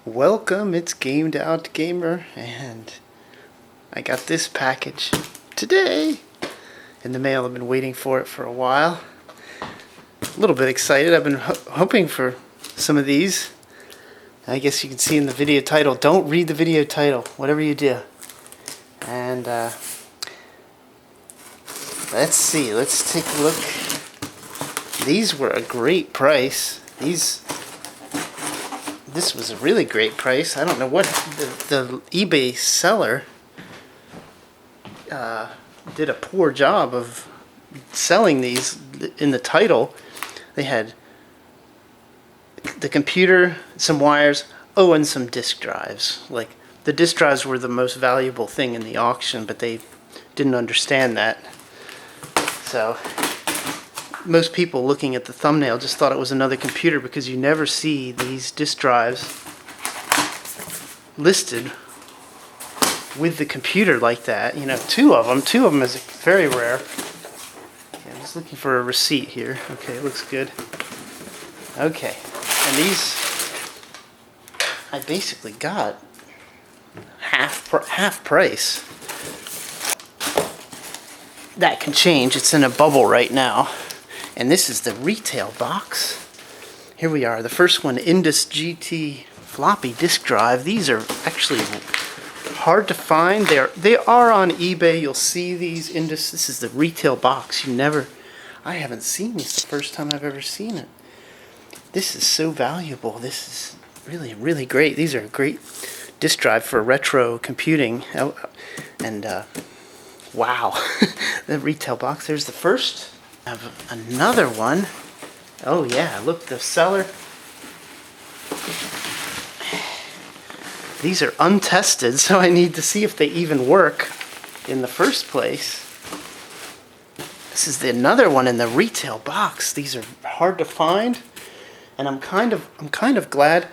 Welcome, it's Gamed Out Gamer, and I got this package today in the mail. I've been waiting for it for a while. A little bit excited. I've been hoping for some of these. I guess you can see in the video title. Don't read the video title, whatever you do. And let's see. Let's take a look. These were a great price. This was a really great price. I don't know what the eBay seller did a poor job of selling these. In the title, they had the computer, some wires, and some disk drives. Like, the disk drives were the most valuable thing in the auction, but they didn't understand that. So most people looking at the thumbnail just thought it was another computer, because you never see these disk drives listed with the computer like that. You know, two of them is very rare. Okay, I'm just looking for a receipt here. Okay, it looks good. Okay, and these I basically got half price. That can change. It's in a bubble right now. And this is the retail box. Here we are. The first one, Indus GT floppy disk drive. These are actually hard to find. They are on eBay. You'll see these Indus. This is the retail box. I haven't seen this. The first time I've ever seen it. This is so valuable. This is really, really great. These are a great disk drive for retro computing. And wow, the retail box. There's the first. I have another one. Oh yeah, look, the seller. These are untested, so I need to see if they even work in the first place. This is another one in the retail box. These are hard to find, and I'm kind of glad.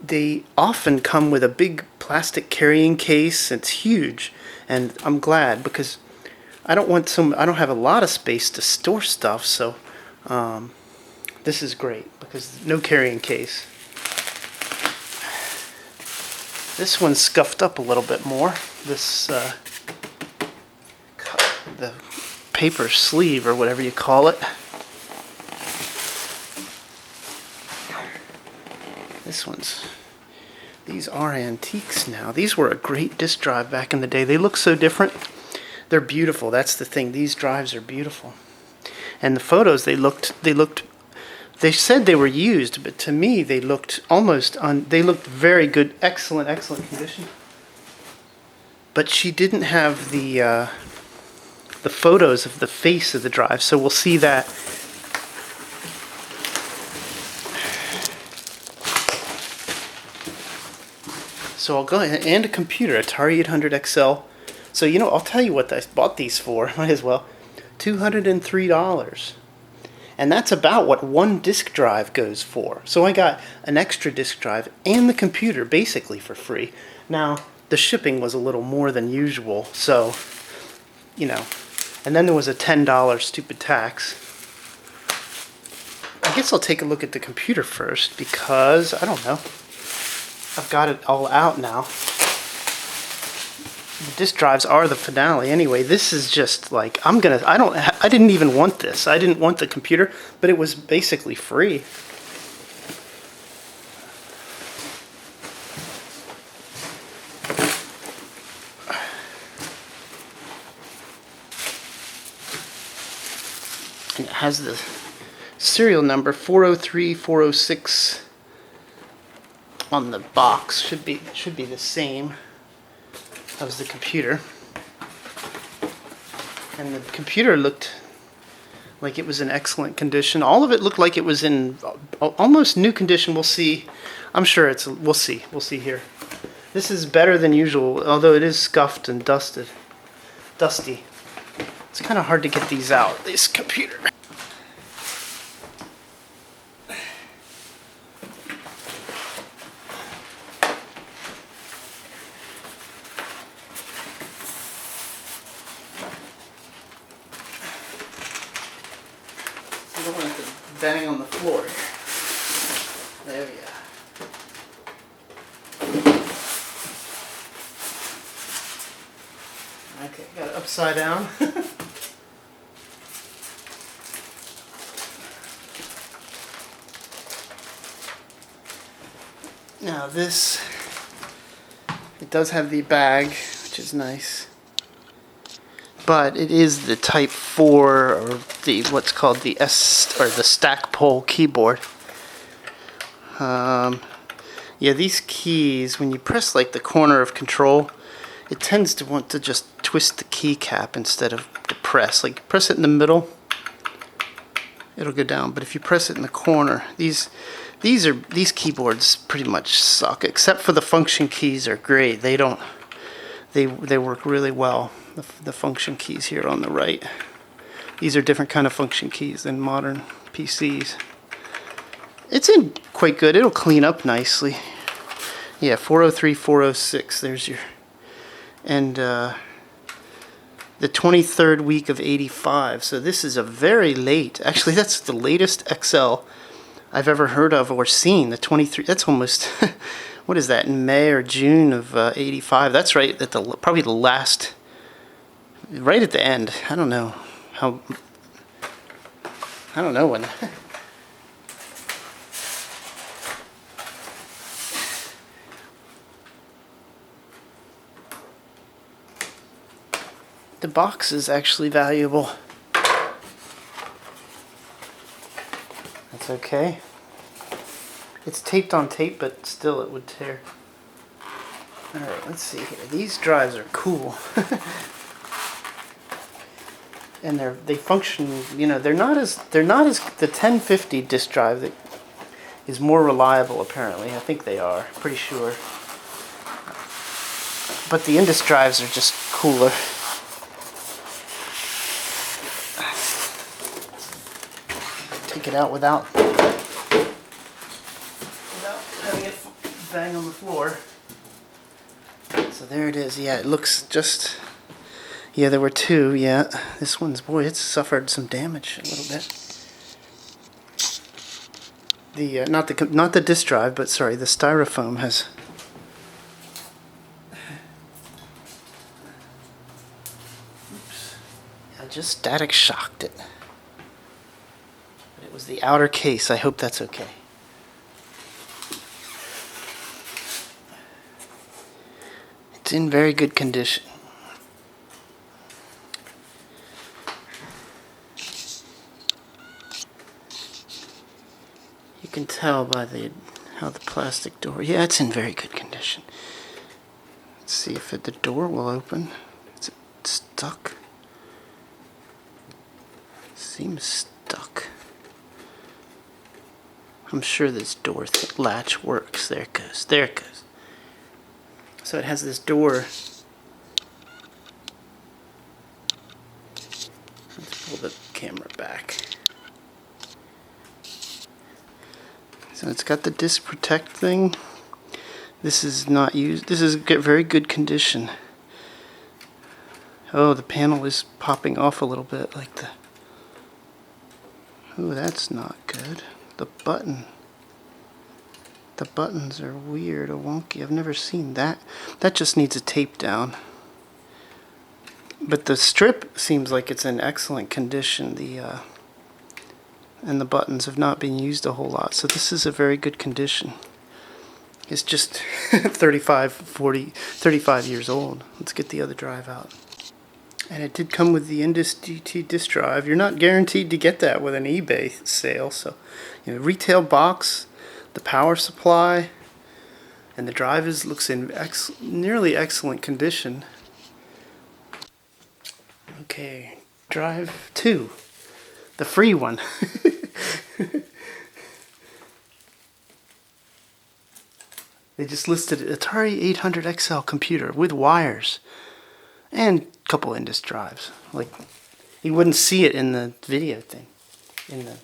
They often come with a big plastic carrying case. It's huge, and I'm glad, because I don't have a lot of space to store stuff, so this is great, because no carrying case. This one's scuffed up a little bit more. The paper sleeve, or whatever you call it. These are antiques now. These were a great disk drive back in the day. They look so different. They're beautiful. That's the thing. These drives are beautiful. And the photos, they said they were used, but to me they looked they looked very good, excellent condition. But she didn't have the photos of the face of the drive, so we'll see that. So I'll go ahead, and a computer, Atari 800 XL. So, I'll tell you what I bought these for. Might as well. $203. And that's about what one disk drive goes for. So I got an extra disk drive and the computer basically for free. Now, the shipping was a little more than usual, so, And then there was a $10 stupid tax. I guess I'll take a look at the computer first, because, I don't know, I've got it all out now. The disk drives are the finale. Anyway, this is just like, I didn't even want this. I didn't want the computer, but it was basically free. And it has the serial number 403-406 on the box. Should be the same. That was the computer. And the computer looked like it was in excellent condition. All of it looked like it was in almost new condition. We'll see. I'm sure we'll see. We'll see here. This is better than usual, although it is scuffed and dusty. It's kind of hard to get these out, this computer. I don't want it to bang on the floor. There we go. Okay, got it upside down. Now this, it does have the bag, which is nice. But it is the Type 4, or the what's called the or the stack pole keyboard. Yeah, these keys, when you press like the corner of control, it tends to want to just twist the keycap instead of to press. Like press it in the middle, it'll go down. But if you press it in the corner, these keyboards pretty much suck. Except for the function keys are great. They don't. They work really well. The function keys here on the right. These are different kind of function keys than modern PCs. It's in quite good. It'll clean up nicely. Yeah, 403, 406. There's your... And the 23rd week of 85. So this is a very late... Actually, that's the latest XL I've ever heard of or seen. The 23... That's almost... What is that? In May or June of 85. That's right at the... Probably the last... Right at the end. I don't know how... I don't know when... The box is actually valuable. That's okay. It's taped on tape, but still it would tear. Alright, let's see here. These drives are cool. And they function, you know, they're not as the 1050 disk drive that is more reliable apparently. I think they are, pretty sure. But the Indus drives are just cooler. Take it out without having it bang on the floor. So there it is. Yeah, it looks just... Yeah, there were two. Yeah, this one's, boy, it's suffered some damage a little bit. The not the disk drive, but sorry, the styrofoam has... Oops. I just static shocked it. It was the outer case. I hope that's okay. It's in very good condition. You can tell by how the plastic door... Yeah, it's in very good condition. Let's see if the door will open. Is it stuck? Seems stuck. I'm sure this door latch works. There it goes. There it goes. So it has this door. Let's pull the camera back. So it's got the disc protect thing. This is not used. This is very good condition. Oh, the panel is popping off a little bit like the... Oh, that's not good. The button. The buttons are weird or wonky. I've never seen that. That just needs a tape down. But the strip seems like it's in excellent condition. And the buttons have not been used a whole lot. So this is a very good condition. It's just 35 years old. Let's get the other drive out. And it did come with the Indus GT disk drive. You're not guaranteed to get that with an eBay sale. So, you know, retail box, the power supply, and the drive looks in nearly excellent condition. Okay, drive 2, the free one. They just listed Atari 800 XL computer with wires and a couple Indus drives. Like, you wouldn't see it in the video thing, in the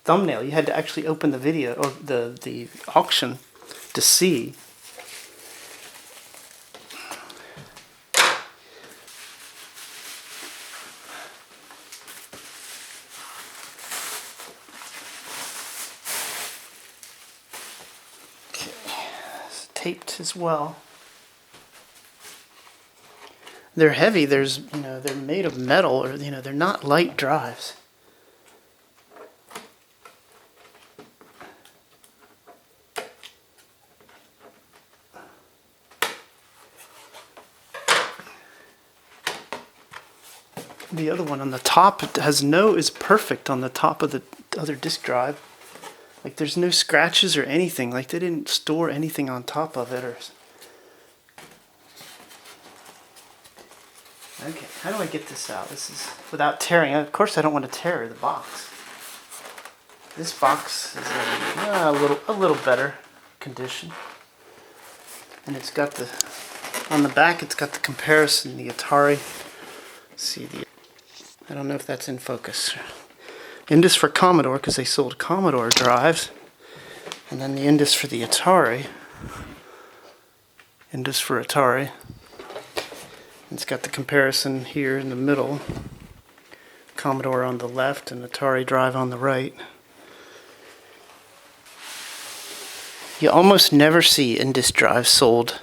thumbnail. You had to actually open the video or the auction to see. taped as well. They're heavy. They're made of metal, or they're not light drives. The other one on the top is perfect on the top of the other disk drive. Like there's no scratches or anything. Like they didn't store anything on top of it. Okay, how do I get this out? This is without tearing. Of course, I don't want to tear the box. This box is a little better condition, and it's got on the back. It's got the comparison, the Atari. Let's see I don't know if that's in focus. Indus for Commodore, because they sold Commodore drives, and then the Indus for the Atari. Indus for Atari. It's got the comparison here in the middle. Commodore on the left and Atari drive on the right. You almost never see Indus drives sold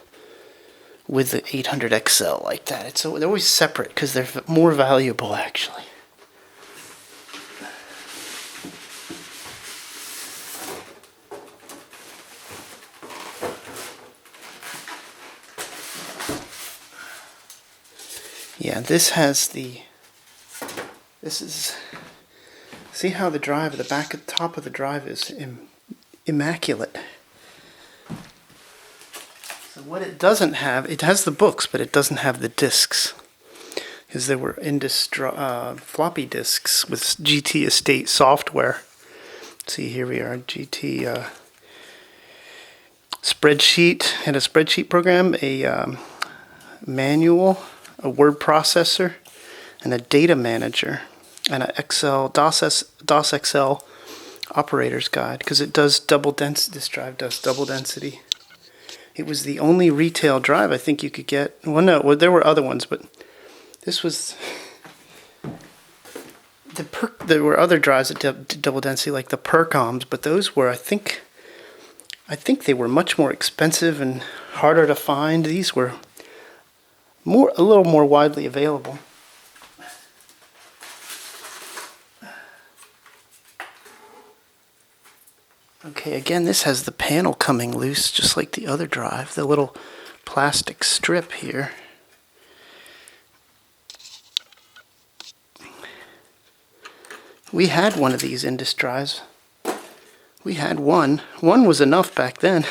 with the 800XL like that. They're always separate because they're more valuable actually. Yeah, see how the top of the drive is immaculate. So what it doesn't have, it has the books, but it doesn't have the discs. Because there were Indus floppy disks with GT Estate software. See, here we are, GT spreadsheet, had a spreadsheet program, a manual, a word processor, and a data manager, and an DOS XL operator's guide, because it does double density. This drive does double density. It was the only retail drive I think you could get. Well, no, there were other ones, but this was there were other drives that did double density, like the Percoms, but those were, I think they were much more expensive and harder to find. These were a little more widely available. Okay, again, this has the panel coming loose, just like the other drive, the little plastic strip here. We had one of these Indus drives. We had one. One was enough back then.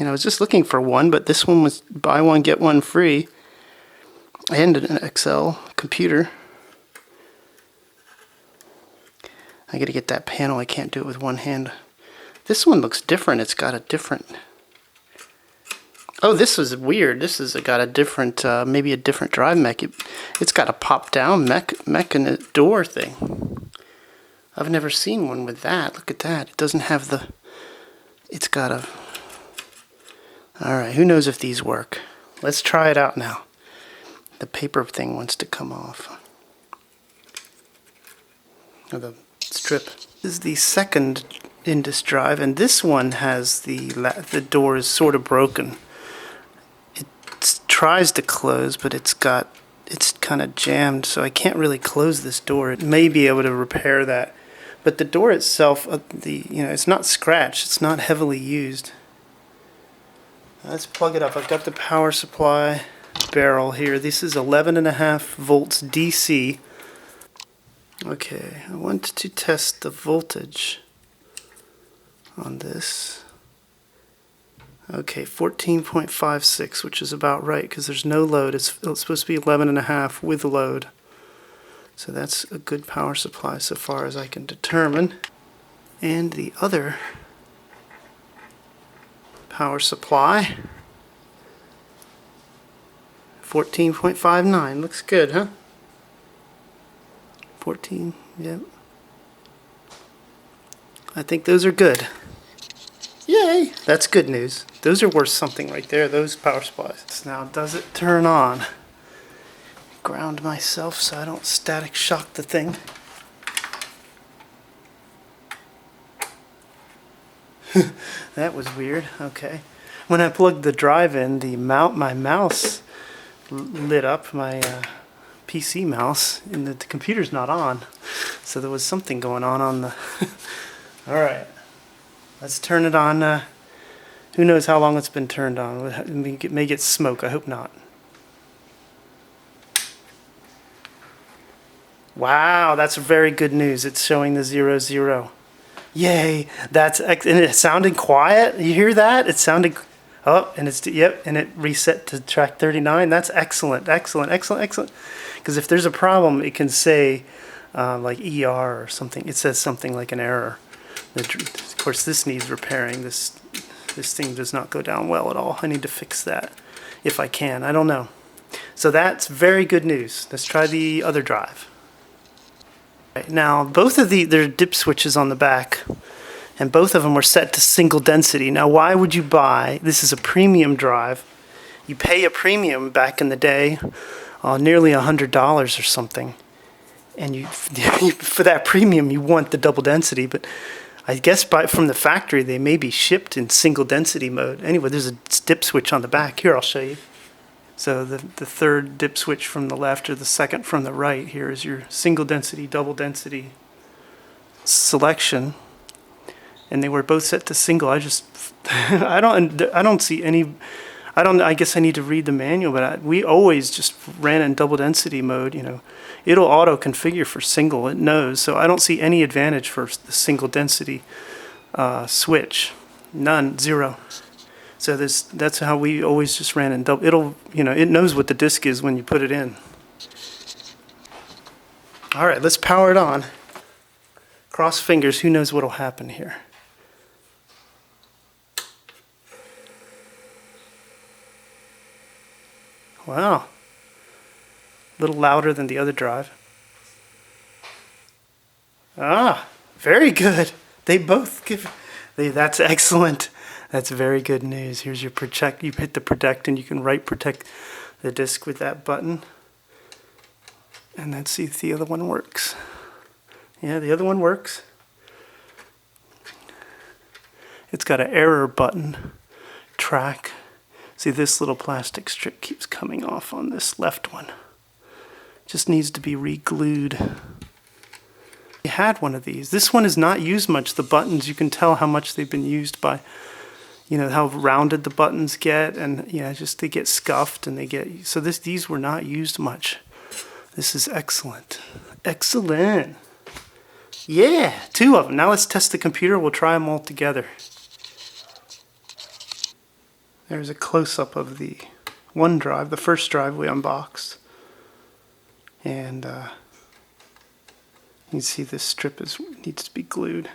I was just looking for one, but this one was buy one, get one free. And an XL computer. I gotta get that panel. I can't do it with one hand. This one looks different. It's got a different... Oh, this is weird. This has got a different, maybe a different drive mech. It's got a pop-down mech and a door thing. I've never seen one with that. Look at that. It doesn't have the... It's got a... Alright, who knows if these work? Let's try it out now. The paper thing wants to come off. Or the strip. This is the second Indus drive, and this one has the door is sort of broken. It tries to close, but it's kind of jammed, so I can't really close this door. It may be able to repair that, but the door itself, it's not scratched. It's not heavily used. Let's plug it up. I've got the power supply barrel here. This is 11.5 volts DC. Okay, I want to test the voltage on this. Okay, 14.56, which is about right because there's no load. It's supposed to be 11.5 with load. So that's a good power supply so far as I can determine. And the other power supply, 14.59. Looks good, huh? 14, yep. I think those are good. Yay! That's good news. Those are worth something right there, those power supplies. Now, does it turn on? Ground myself so I don't static shock the thing. That was weird. Okay. When I plugged the drive in, my mouse lit up, my PC mouse, and the computer's not on. So there was something going on the... Alright, let's turn it on. Who knows how long it's been turned on. It may get smoke, I hope not. Wow, that's very good news. It's showing the 00. Yay, and it sounded quiet. You hear that? It sounded... Oh, and and it reset to track 39. That's excellent, excellent, excellent, excellent. Because if there's a problem, it can say like ER or something. It says something like an error. Of course, this needs repairing. This thing does not go down well at all. I need to fix that if I can. I don't know. So that's very good news. Let's try the other drive. Right, now, both of there are dip switches on the back. And both of them were set to single density. Now, why would you buy? This is a premium drive. You pay a premium back in the day, nearly $100 or something. And for that premium, you want the double density. But I guess from the factory, they may be shipped in single density mode. Anyway, there's a dip switch on the back. Here, I'll show you. So the third dip switch from the left or the second from the right here is your single density, double density selection. And they were both set to single. I don't see any. I guess I need to read the manual, but we always just ran in double density mode. You know, it'll auto configure for single. It knows, so I don't see any advantage for the single density switch. None, zero. So that's how we always just ran in double. It knows what the disk is when you put it in. All right, let's power it on. Cross fingers. Who knows what'll happen here? Wow. A little louder than the other drive. Ah, very good. They both that's excellent. That's very good news. Here's your protect. You hit the protect and you can protect the disk with that button. And let's see if the other one works. Yeah, the other one works. It's got an error button, track. See, this little plastic strip keeps coming off on this left one. Just needs to be re-glued. I had one of these. This one is not used much. The buttons, you can tell how much they've been used by, how rounded the buttons get, and just they get scuffed and so these were not used much. This is excellent. Excellent. Yeah, 2 of them. Now let's test the computer. We'll try them all together. There's a close-up of the one drive, the first drive we unboxed. And you can see this strip needs to be glued.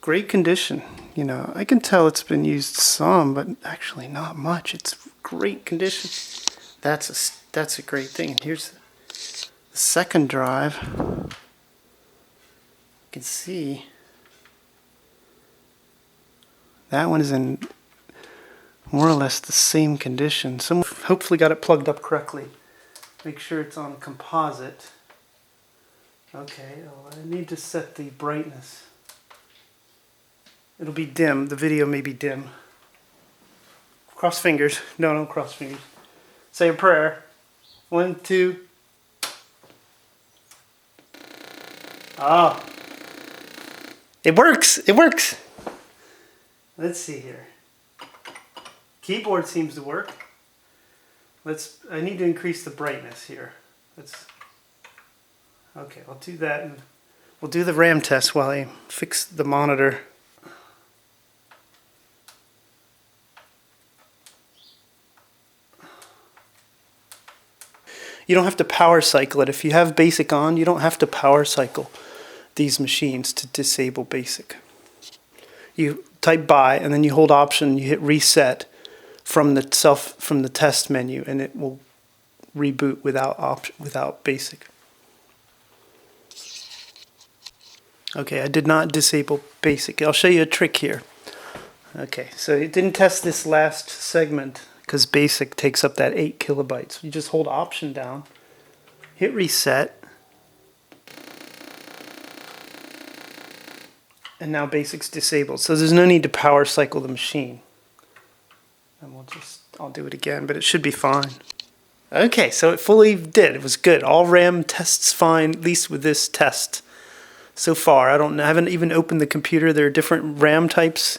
Great condition. I can tell it's been used some, but actually not much. It's great condition. That's a great thing. And here's the second drive. You can see that one is in more or less the same condition. Someone hopefully got it plugged up correctly. Make sure it's on composite. Okay, I need to set the brightness. It'll be dim. The video may be dim. Cross fingers. No, don't cross fingers. Say a prayer. 1, 2. Ah. It works. It works. Let's see here. Keyboard seems to work. I need to increase the brightness here. Okay, I'll do that, and we'll do the RAM test while I fix the monitor. You don't have to power cycle it. If you have BASIC on, you don't have to power cycle these machines to disable BASIC. You type buy, and then you hold Option, you hit reset from the test menu, and it will reboot without BASIC. Okay, I did not disable BASIC. I'll show you a trick here. Okay, so it didn't test this last segment because BASIC takes up that 8 kilobytes. You just hold Option down, hit reset, and now BASIC's disabled. So there's no need to power cycle the machine. And I'll do it again, but it should be fine. Okay, so it fully did. It was good. All RAM tests fine, at least with this test so far. I haven't even opened the computer. There are different RAM types.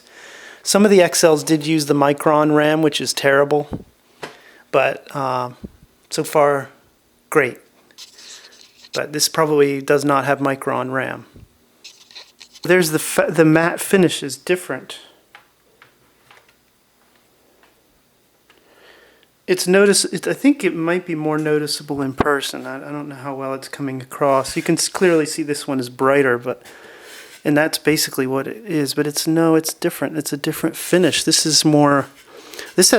Some of the XLs did use the Micron RAM, which is terrible. But so far, great. But this probably does not have Micron RAM. There's the matte finish is different. I think it might be more noticeable in person. I don't know how well it's coming across. You can clearly see this one is brighter, and that's basically what it is. But it's different. It's a different finish. This has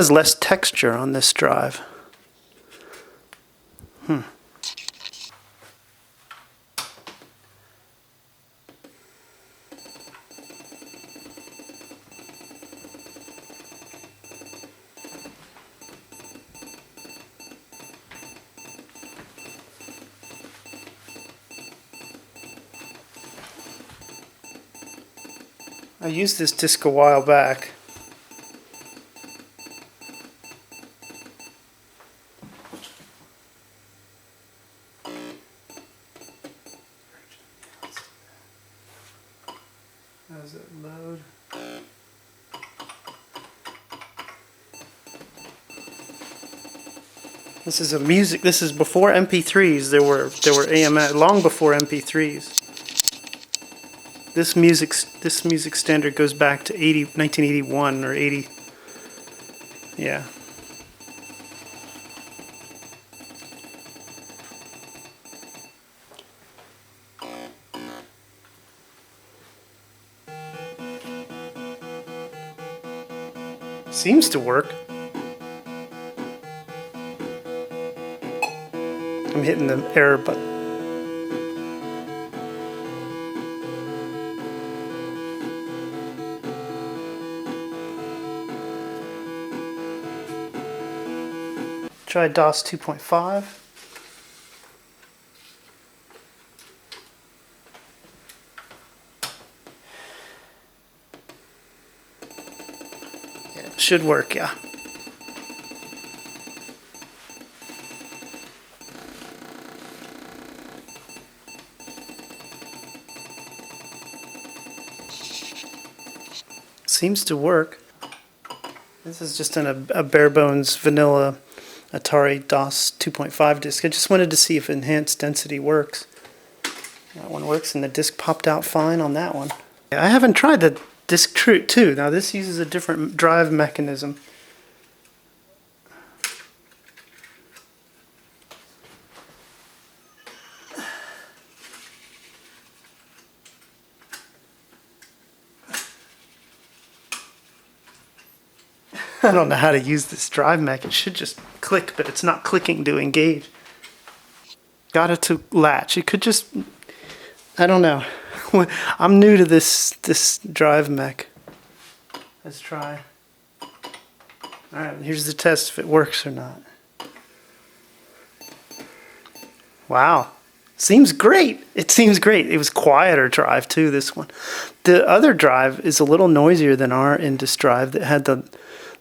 less texture on this drive. I used this disc a while back. How does it load? This is before MP3s. There were AMS long before MP3s. This music standard goes back to 1981 or 80. Yeah. Seems to work. I'm hitting the error button. Try DOS 2.5. Yeah, it should work, yeah. Seems to work. This is just a bare bones vanilla Atari DOS 2.5 disc. I just wanted to see if enhanced density works. That one works, and the disc popped out fine on that one. I haven't tried the disc 2. Now this uses a different drive mechanism. I don't know how to use this drive mech. It should just click, but it's not clicking to engage. Got it to latch. It could just... I don't know. I'm new to this drive mech. Let's try. Alright, here's the test if it works or not. Wow. Seems great. It seems great. It was quieter drive too, this one. The other drive is a little noisier than our Indus drive that had the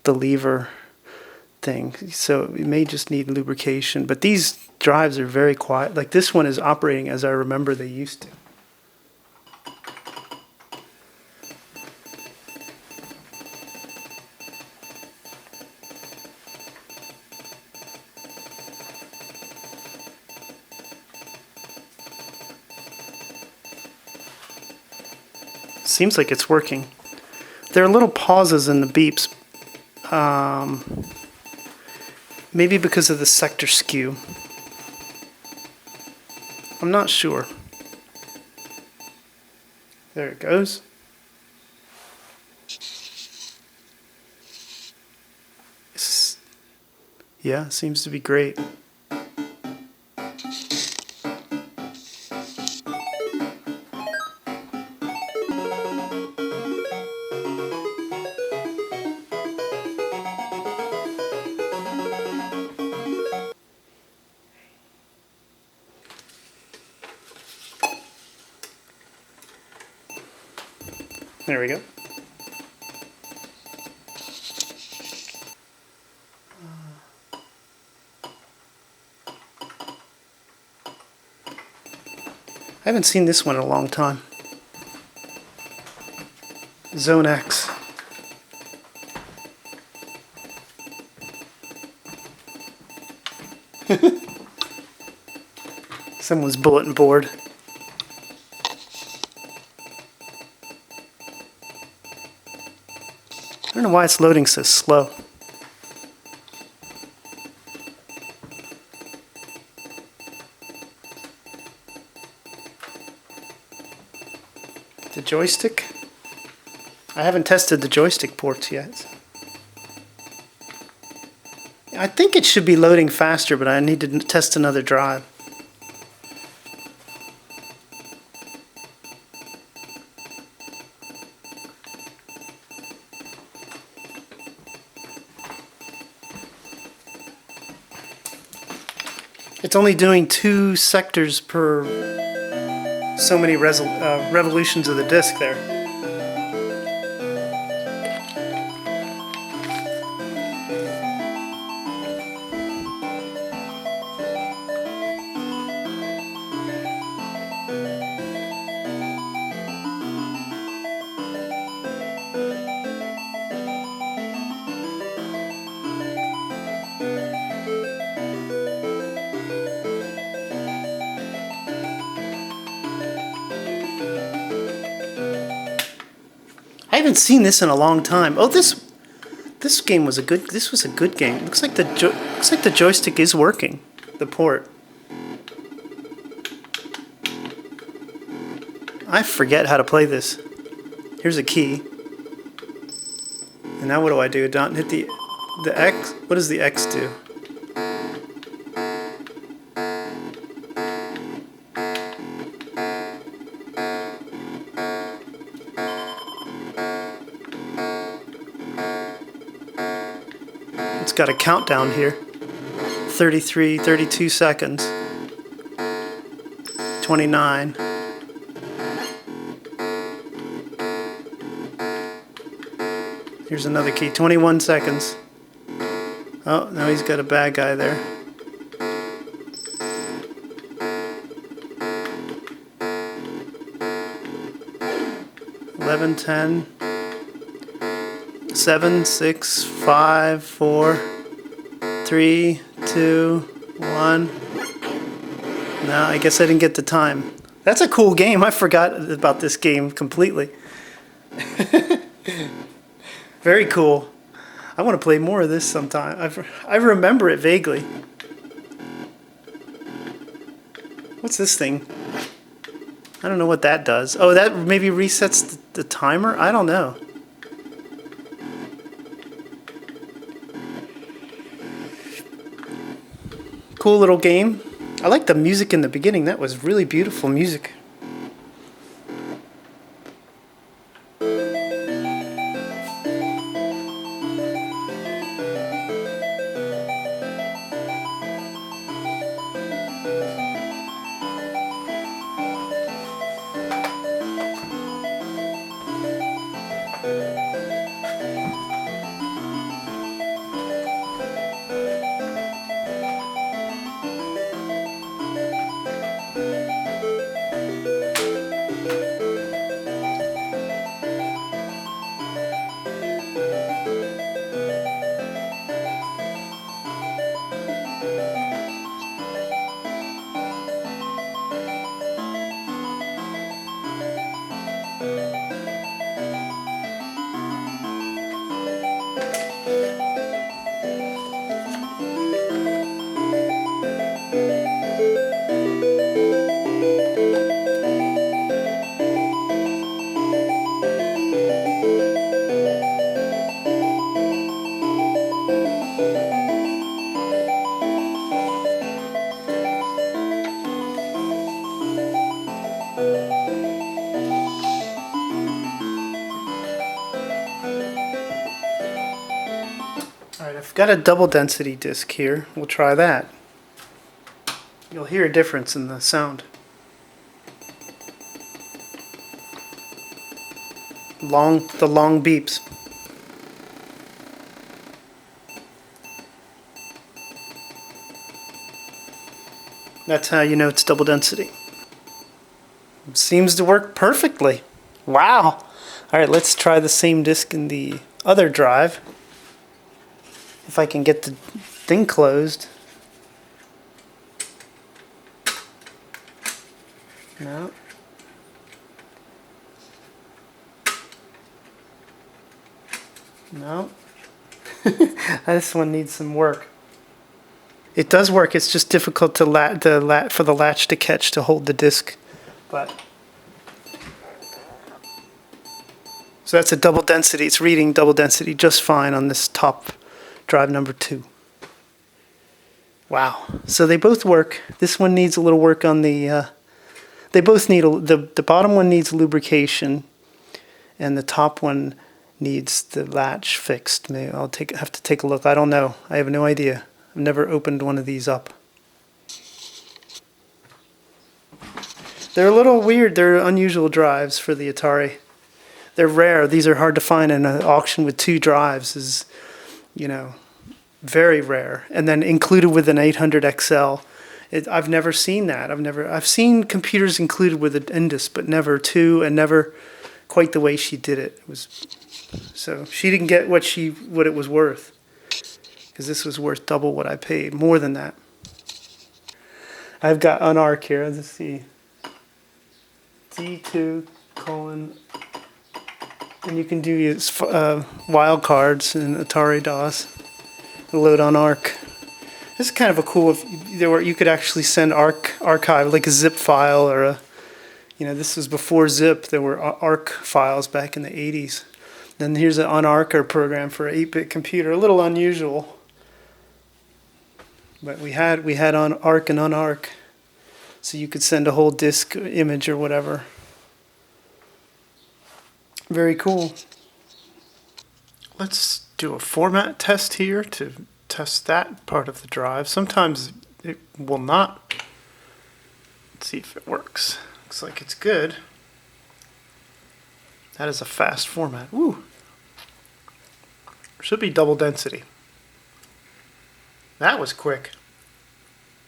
lever thing, so it may just need lubrication, but these drives are very quiet. Like this one is operating as I remember they used to. Seems like it's working. There are little pauses in the beeps. Maybe because of the sector skew. I'm not sure. There it goes. Yeah, seems to be great. There we go. I haven't seen this one in a long time. Zone X. Someone's bulletin board. I don't know why it's loading so slow. The joystick? I haven't tested the joystick ports yet. I think it should be loading faster, but I need to test another drive. It's only doing 2 sectors per so many revolutions of the disc there. I haven't seen this in a long time. Oh, this game was a good. This was a good game. Looks like the joystick is working. The port. I forget how to play this. Here's a key. And now what do I do? Don't hit the X. What does the X do? It's got a countdown here. 33, 32 seconds. 29. Here's another key. 21 seconds. Oh, now he's got a bad guy there. Eleven, 10. 7, 6, 5, 4, 3, 2, 1. No, I guess I didn't get the time. That's a cool game. I forgot about this game completely. Very cool. I want to play more of this sometime. I remember it vaguely. What's this thing? I don't know what that does. Oh, that maybe resets the timer? I don't know. Cool little game. I like the music in the beginning. That was really beautiful music. Alright, I've got a double density disc here. We'll try that. You'll hear a difference in the sound. The long beeps. That's how you know it's double density. seems to work perfectly. Wow. All right, let's try the same disc in the other drive. If I can get the thing closed. No. No. This one needs some work. It does work. It's just difficult to for the latch to catch to hold the disc. But so that's a double density. It's reading double density just fine on this top drive number 2. Wow. So they both work. This one needs a little work on the. They both need the bottom one needs lubrication, and the top one needs the latch fixed. Maybe I'll have to take a look. I don't know. I have no idea. I've never opened one of these up. They're a little weird. They're unusual drives for the Atari. They're rare. These are hard to find in an auction with 2 drives. Is, you know, very rare. And then included with an 800 XL. I've never seen that. I've seen computers included with an Indus, but never 2, and never quite the way she did it. It was so she didn't get what it was worth, because this was worth double what I paid, more than that. I've got unarc here. Let's see, D2 colon, and you can do use wildcards in Atari DOS. Load unarc. This is kind of a cool. You could actually send archive like a zip file or a. This was before zip. There were ARC files back in the 80s. Then here's an unarcer program for an 8-bit computer. A little unusual, but we had on ARC and unarc, so you could send a whole disk image or whatever. Very cool. Let's do a format test here to test that part of the drive. Sometimes it will not. Let's see if it works. Looks like it's good. That is a fast format. Woo! Should be double density. That was quick.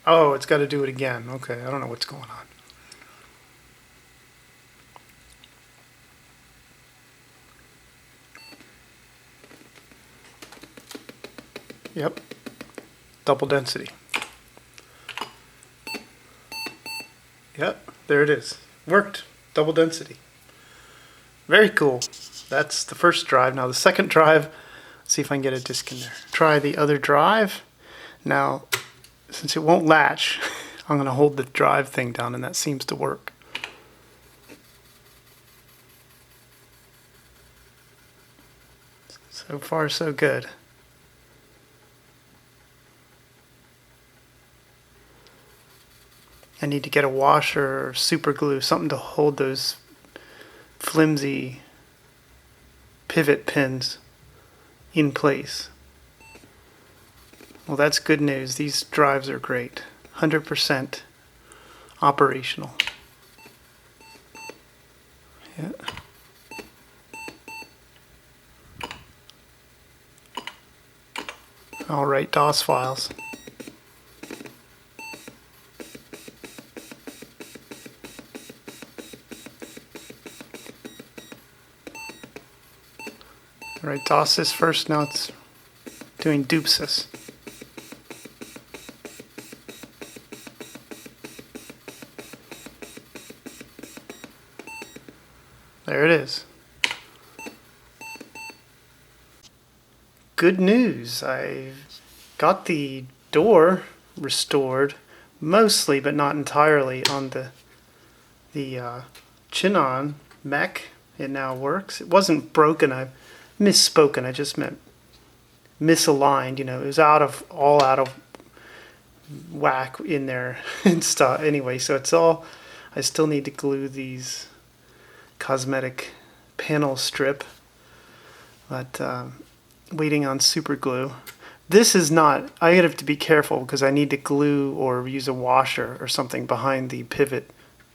Oh, it's got to do it again. Okay, I don't know what's going on. Yep. Double density. Yep, there it is. Worked. Double density. Very cool. That's the first drive. Now the second drive, let's see if I can get a disc in there. Try the other drive. Now, since it won't latch, I'm going to hold the drive thing down, and that seems to work. So far, so good. I need to get a washer or super glue, something to hold those flimsy pivot pins in place. Well, that's good news. These drives are great. 100% operational. Yeah. All right, DOS files. All right, DOS this first. Now it's doing dupsys. There it is. Good news. I got the door restored, mostly but not entirely, on the Chinon mech. It now works. It wasn't broken. I misspoken. I just meant misaligned. It was all out of whack in there and stuff. Anyway, so it's all. I still need to glue these cosmetic panel strip, but waiting on super glue. This is not. I have to be careful because I need to glue or use a washer or something behind the pivot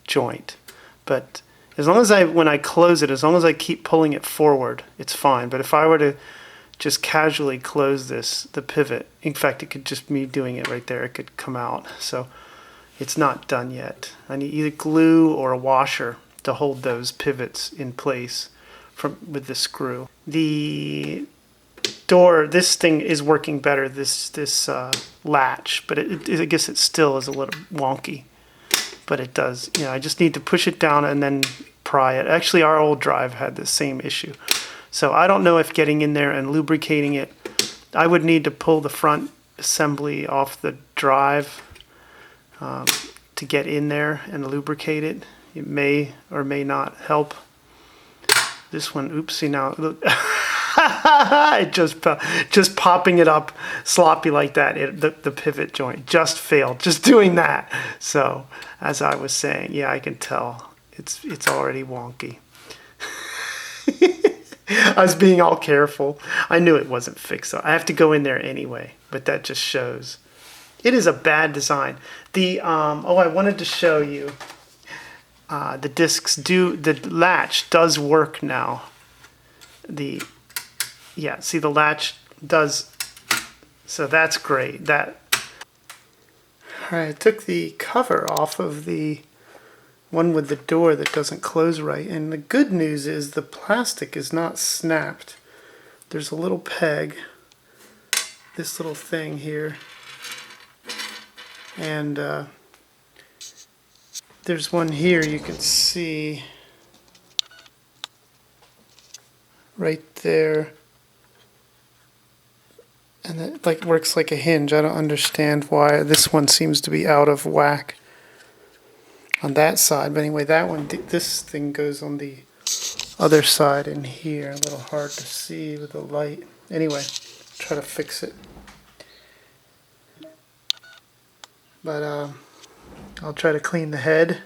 joint, but. As long as when I close it, as long as I keep pulling it forward, it's fine. But if I were to just casually close the pivot, in fact, it could just me doing it right there, it could come out. So it's not done yet. I need either glue or a washer to hold those pivots in place with the screw. The door, this thing is working better, this latch, but I guess it still is a little wonky. But it does, I just need to push it down and then pry it. Actually, our old drive had the same issue. So I don't know if getting in there and lubricating it, I would need to pull the front assembly off the drive to get in there and lubricate it. It may or may not help. This one, oopsie, now look. It just popping it up sloppy like that. The pivot joint just failed. Just doing that. So as I was saying, yeah, I can tell it's already wonky. I was being all careful. I knew it wasn't fixed. So I have to go in there anyway. But that just shows it is a bad design. The I wanted to show you. The discs the latch does work now. See, the latch does, so that's great. All right, I took the cover off of the one with the door that doesn't close right, and the good news is the plastic is not snapped. There's a little peg, this little thing here, and there's one here you can see right there. And it works like a hinge. I don't understand why this one seems to be out of whack on that side. But anyway, that one, this thing goes on the other side in here. A little hard to see with the light. Anyway, try to fix it. But I'll try to clean the head.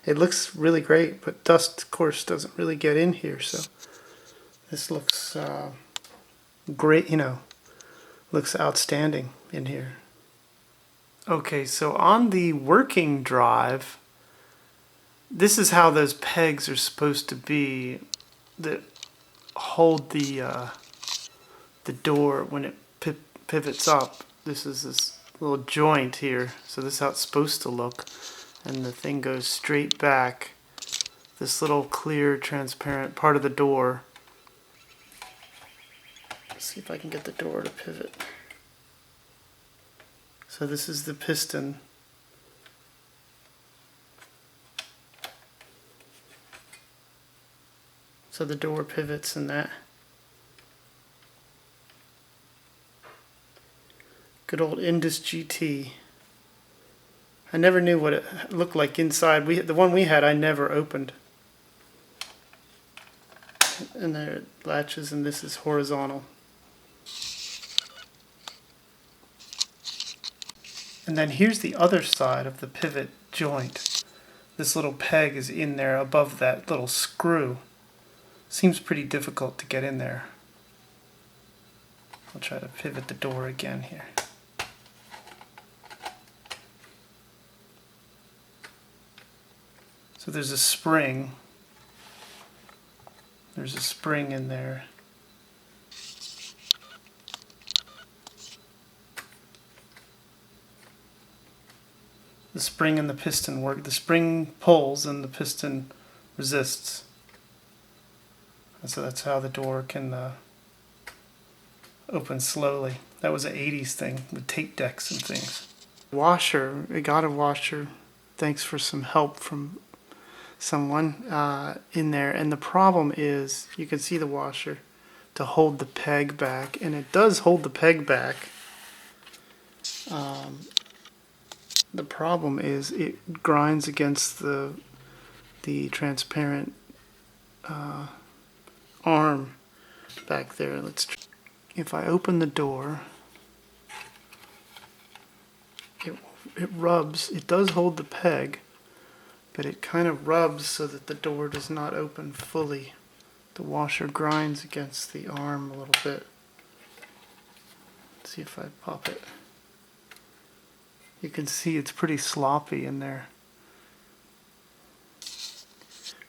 It looks really great, but dust, of course, doesn't really get in here. So this looks great, looks outstanding in here. Okay, so on the working drive, this is how those pegs are supposed to be that hold the door when it pivots up. This is this little joint here, so this is how it's supposed to look, and the thing goes straight back. This little clear, transparent part of the door. See if I can get the door to pivot. So this is the piston. So the door pivots in that. Good old Indus GT. I never knew what it looked like inside. The one we had I never opened. And there are latches, and this is horizontal. And then here's the other side of the pivot joint. This little peg is in there above that little screw. Seems pretty difficult to get in there. I'll try to pivot the door again here. So there's a spring. There's a spring in there. The spring and the piston work. The spring pulls and the piston resists. And so that's how the door can open slowly. That was an 80s thing with tape decks and things. Washer, I got a washer. Thanks for some help from someone in there. And the problem is, you can see the washer to hold the peg back. And it does hold the peg back. The problem is it grinds against the transparent arm back there. If I open the door, it rubs. It does hold the peg, but it kind of rubs so that the door does not open fully. The washer grinds against the arm a little bit. Let's see if I pop it. You can see it's pretty sloppy in there.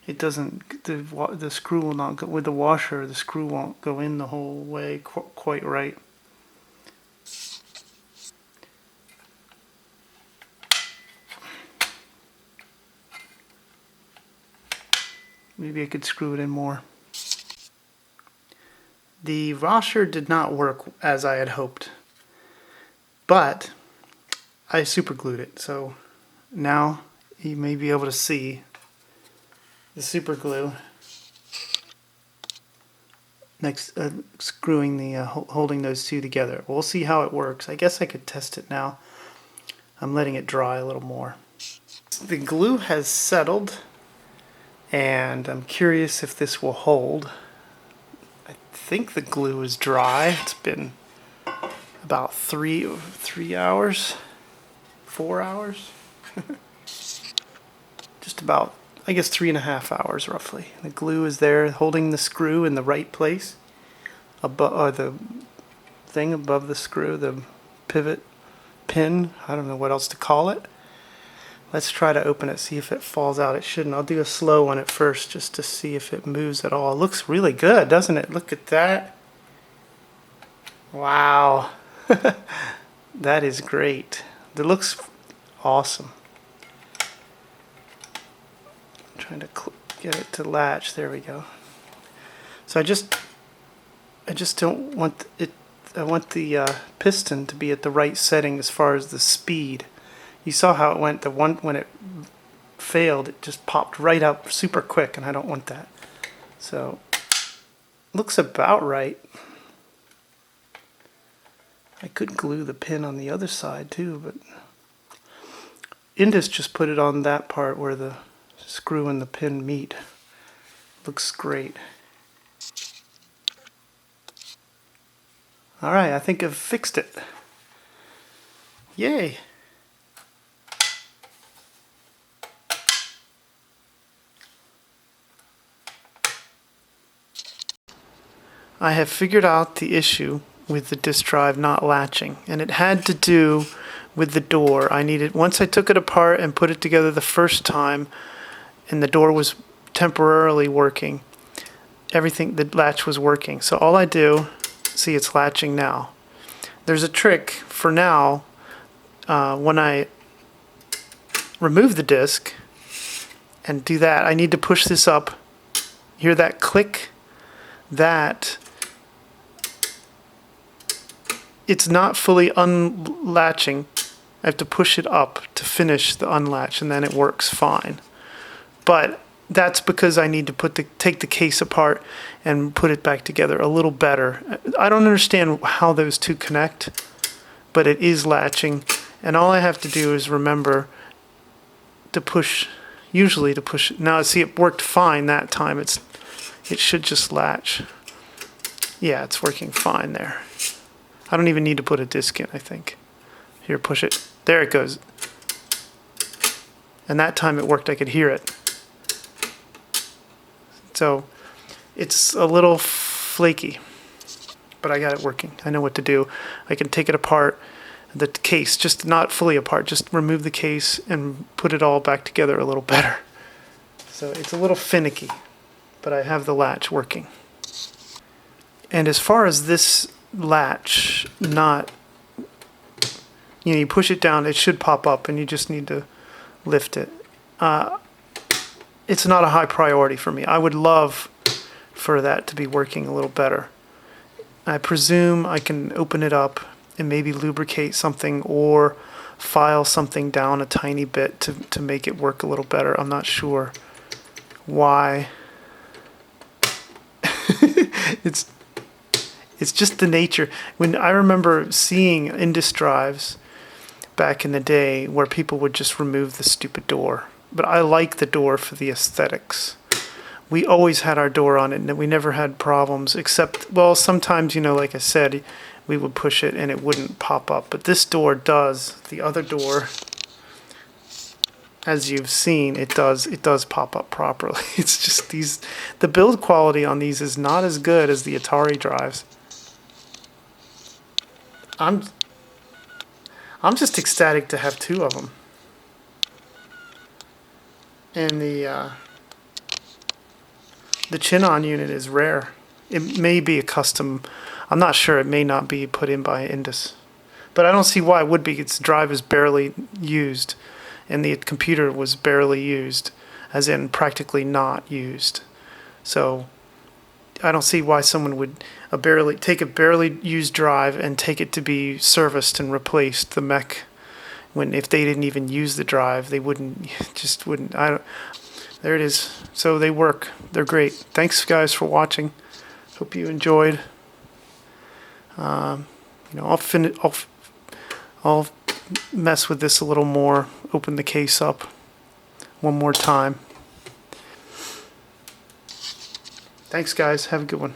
It doesn't, the screw will not go, with the washer, the screw won't go in the whole way quite right. Maybe I could screw it in more. The washer did not work as I had hoped, but I super glued it, so now you may be able to see the super glue next screwing the holding those two together. We'll see how it works. I guess I could test it now. I'm letting it dry a little more. The glue has settled, and I'm curious if this will hold. I think the glue is dry. It's been about 3 hours, 4 hours. Just about, I guess, 3.5 hours roughly. The glue is there holding the screw in the right place, above the thing above the screw, the pivot pin. I don't know what else to call it. Let's try to open it, see if it falls out. It shouldn't. I'll do a slow one at first just to see if it moves at all. It looks really good, doesn't it? Look at that. Wow. That is great. It looks awesome. I'm trying to get it to latch. There we go. So I just don't want it. I want the piston to be at the right setting as far as the speed. You saw how it went. The one when it failed, it just popped right up super quick, and I don't want that. So looks about right. I could glue the pin on the other side too, but Indus just put it on that part where the screw and the pin meet. Looks great. Alright, I think I've fixed it. Yay! I have figured out the issue with the disk drive not latching, and it had to do with the door. Once I took it apart and put it together the first time, and the door was temporarily working, the latch was working. So all I do, see, it's latching now. There's a trick for now. When I remove the disk and do that, I need to push this up. Hear that click? That it's not fully unlatching. I have to push it up to finish the unlatch, and then it works fine. But that's because I need to take the case apart and put it back together a little better. I don't understand how those two connect, but it is latching, and all I have to do is remember to push, usually to push. Now see, it worked fine that time. It should just latch. Yeah, it's working fine there. I don't even need to put a disc in, I think. Here, push it. There it goes. And that time it worked, I could hear it. So it's a little flaky, but I got it working. I know what to do. I can take it apart, the case, just not fully apart, just remove the case and put it all back together a little better. So it's a little finicky, but I have the latch working. And as far as this latch, you push it down, it should pop up, and you just need to lift it. It's not a high priority for me. I would love for that to be working a little better. I presume I can open it up and maybe lubricate something or file something down a tiny bit to make it work a little better. I'm not sure why. It's just the nature. When I remember seeing Indus drives back in the day where people would just remove the stupid door. But I like the door for the aesthetics. We always had our door on it, and we never had problems, except, well, sometimes, like I said, we would push it and it wouldn't pop up. But this door does. The other door, as you've seen, it does pop up properly. It's just the build quality on these is not as good as the Atari drives. I'm just ecstatic to have two of them. And the chin-on unit is rare. It may be a custom. I'm not sure. It may not be put in by Indus. But I don't see why it would be. Its drive is barely used, and the computer was barely used, as in practically not used. So I don't see why someone would take a barely used drive and take it to be serviced and replaced the mech, when if they didn't even use the drive, they wouldn't. Just wouldn't. I don't. There it is. So they work. They're great. Thanks guys for watching. Hope you enjoyed. I'll mess with this a little more. Open the case up one more time. Thanks guys. Have a good one.